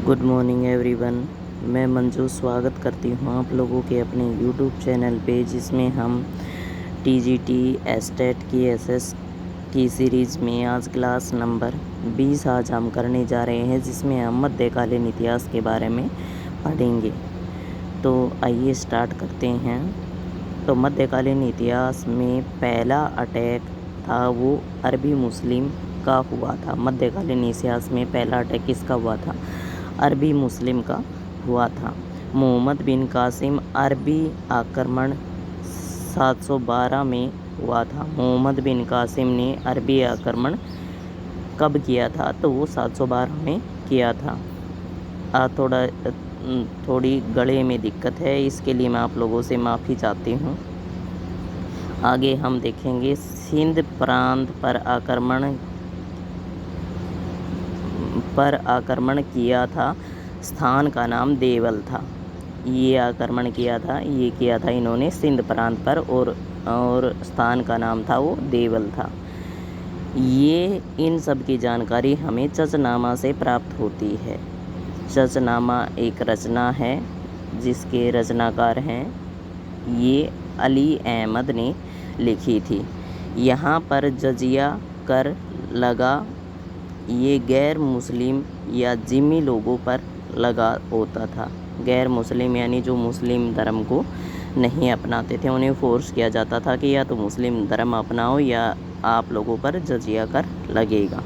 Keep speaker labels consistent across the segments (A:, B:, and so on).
A: Good morning everyone. मैं मंजू स्वागत करती हूँ आप लोगों के अपने यूट्यूब चैनल पे, जिसमें हम टीजीटी एस्टेट की एसएस की सीरीज़ में आज क्लास नंबर 20 आज हम करने जा रहे हैं, जिसमें हम मध्यकालीन इतिहास के बारे में पढ़ेंगे। तो आइए स्टार्ट करते हैं। तो मध्यकालीन इतिहास में पहला अटैक था वो अरबी मुस्लिम का हुआ था। मध्यकालीन इतिहास में पहला अटैक किसका हुआ था? अरबी मुस्लिम का हुआ था। मोहम्मद बिन कासिम अरबी आक्रमण 712 में हुआ था। मोहम्मद बिन कासिम ने अरबी आक्रमण कब किया था? तो वो 712 में किया था। थोड़ी गले में दिक्कत है, इसके लिए मैं आप लोगों से माफ़ी चाहती हूँ। आगे हम देखेंगे सिंध प्रांत पर आक्रमण किया था। स्थान का नाम देवल था। ये आक्रमण किया था इन्होंने सिंध प्रांत पर, और स्थान का नाम था वो देवल था। ये इन सब की जानकारी हमें चचनामा से प्राप्त होती है। चचनामा एक रचना है जिसके रचनाकार हैं ये अली अहमद ने लिखी थी। यहाँ पर जजिया कर लगा, ये गैर मुस्लिम या जिम्मी लोगों पर लगा होता था। गैर मुस्लिम यानी जो मुस्लिम धर्म को नहीं अपनाते थे, उन्हें फोर्स किया जाता था कि या तो मुस्लिम धर्म अपनाओ या आप लोगों पर जजिया कर लगेगा।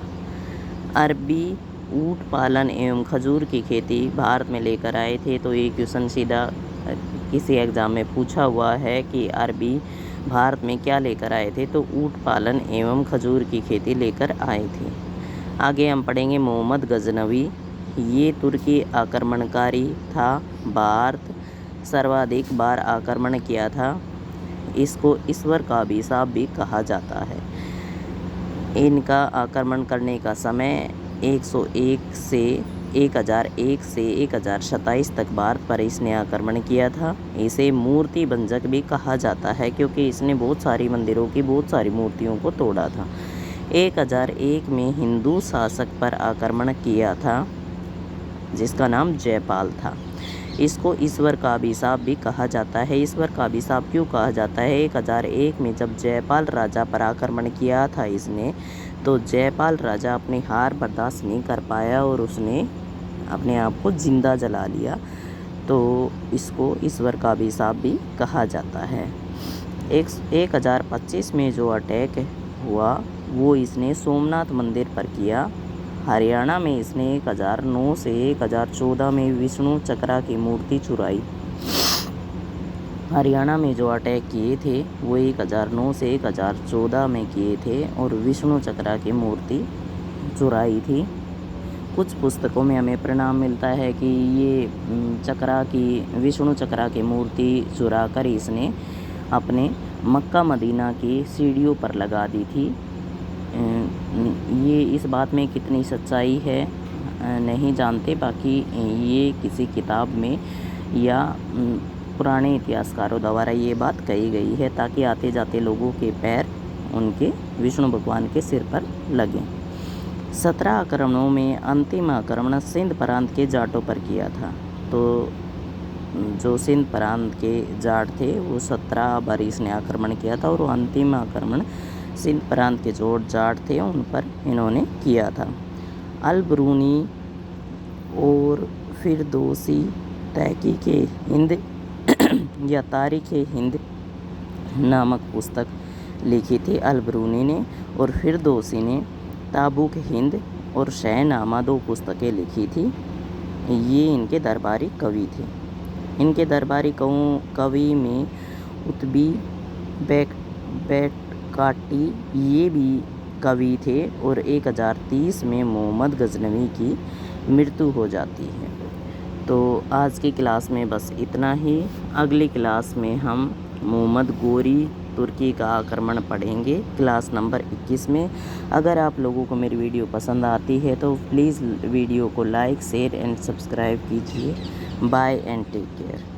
A: अरबी ऊँट पालन एवं खजूर की खेती भारत में लेकर आए थे। तो ये क्वेश्चन सीधा किसी एग्ज़ाम में पूछा हुआ है कि अरबी भारत में क्या लेकर आए थे? तो ऊँट पालन एवं खजूर की खेती लेकर आए थे। आगे हम पढ़ेंगे मोहम्मद गजनवी। ये तुर्की आक्रमणकारी था। भारत सर्वाधिक बार आक्रमण किया था। इसको ईश्वर का अभिशाप भी कहा जाता है। इनका आक्रमण करने का समय 1001 से 1027 तक भारत पर इसने आक्रमण किया था। इसे मूर्ति भंजक भी कहा जाता है, क्योंकि इसने बहुत सारी मंदिरों की बहुत सारी मूर्तियों को तोड़ा था। 1001 में हिंदू शासक पर आक्रमण किया था जिसका नाम जयपाल था। इसको ईश्वर का अभिशाप भी कहा जाता है। ईश्वर का अभिशाप क्यों कहा जाता है? 1001 में जब जयपाल राजा पर आक्रमण किया था इसने, तो जयपाल राजा अपनी हार बर्दाश्त नहीं कर पाया और उसने अपने आप को जिंदा जला लिया। तो इसको ईश्वर का अभिशाप भी कहा जाता है। 1025 में जो अटैक हुआ वो इसने सोमनाथ मंदिर पर किया। हरियाणा में इसने 1009 से 1014 में विष्णु चक्रा की मूर्ति चुराई। हरियाणा में जो अटैक किए थे वो 1009 से 1014 में किए थे और विष्णु चक्रा की मूर्ति चुराई थी। कुछ पुस्तकों में हमें परिणाम मिलता है कि ये विष्णु चक्रा की मूर्ति चुरा कर इसने अपने मक्का मदीना की सीढ़ियों पर लगा दी थी। ये इस बात में कितनी सच्चाई है नहीं जानते, बाकी ये किसी किताब में या पुराने इतिहासकारों द्वारा ये बात कही गई है, ताकि आते जाते लोगों के पैर उनके विष्णु भगवान के सिर पर लगें। 17 आक्रमणों में अंतिम आक्रमण सिंध प्रांत के जाटों पर किया था। तो जो सिंध प्रांत के जाट थे वो 17 बार इसने आक्रमण किया था, और अंतिम आक्रमण सिंध प्रांत के जो जाट थे उन पर इन्होंने किया था। अल-बरूनी और फिरदौसी तहकीक हिंद या तारीख़ हिंद नामक पुस्तक लिखी थी अल-बरूनी ने, और फिरदौसी ने ताबूक हिंद और शहनामा 2 पुस्तकें लिखी थी। ये इनके दरबारी कवि थे। इनके दरबारी कवि में उत्बी बैटकाटी ये भी कवि थे, और 1030 में मोहम्मद गजनवी की मृत्यु हो जाती है। तो आज की क्लास में बस इतना ही। अगली क्लास में हम मोहम्मद गोरी तुर्की का आक्रमण पढ़ेंगे, क्लास नंबर 21 में। अगर आप लोगों को मेरी वीडियो पसंद आती है तो प्लीज़ वीडियो को लाइक, शेयर एंड सब्सक्राइब कीजिए। Bye and take care.